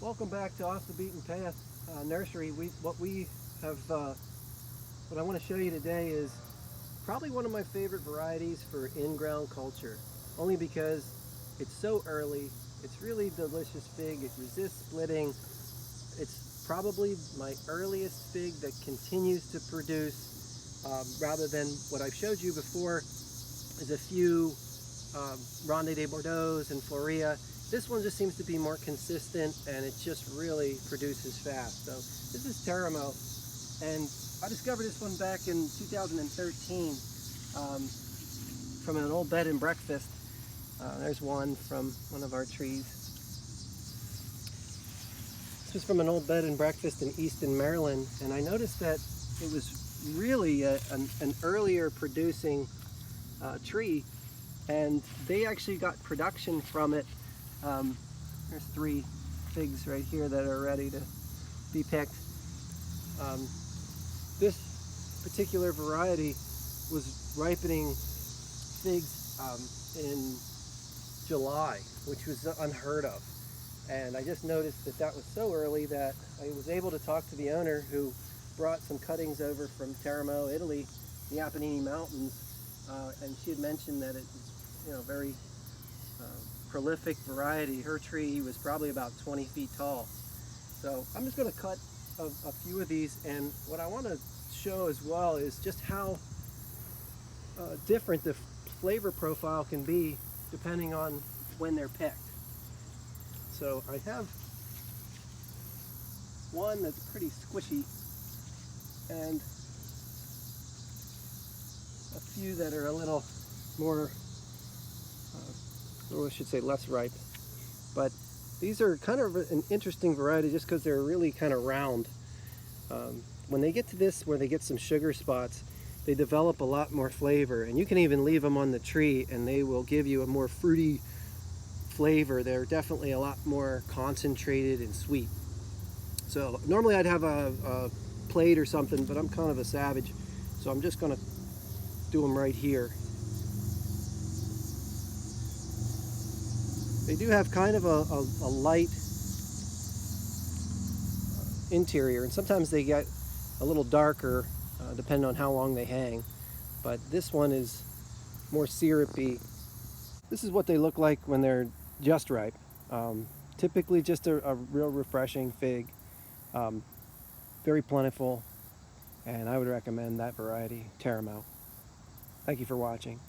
Welcome back to Off the Beaten Path Nursery. What I want to show you today is probably one of my favorite varieties for in-ground culture, only because it's so early. It's really delicious fig. It resists splitting. It's probably my earliest fig that continues to produce, rather than what I've showed you before is a few Ronde de Bordeaux and Florea. This one just seems to be more consistent, and it just really produces fast. So this is Teramo, and I discovered this one back in 2013 from an old bed and breakfast. There's one from one of our trees. This was from an old bed and breakfast in Easton, Maryland, and I noticed that it was really an earlier producing tree, and they actually got production from it. There's 3 figs right here that are ready to be picked. This particular variety was ripening figs in July, which was unheard of. And I just noticed that that was so early that I was able to talk to the owner, who brought some cuttings over from Teramo, Italy, the Apennine Mountains, and she had mentioned that it was, very prolific variety. Her tree was probably about 20 feet tall. So I'm just going to cut a few of these, and what I want to show as well is just how different the flavor profile can be depending on when they're picked. So I have one that's pretty squishy, and a few that are a little more, or I should say less ripe. But these are kind of an interesting variety just because they're really kind of round. When they get to this, where they get some sugar spots, they develop a lot more flavor, and you can even leave them on the tree and they will give you a more fruity flavor. They're definitely a lot more concentrated and sweet. So normally I'd have a plate or something, but I'm kind of a savage, so I'm just going to do them right here. They do have kind of a light interior, and sometimes they get a little darker depending on how long they hang, but this one is more syrupy. This is what they look like when they're just ripe. Typically just a real refreshing fig, very plentiful, and I would recommend that variety, Teramo. Thank you for watching.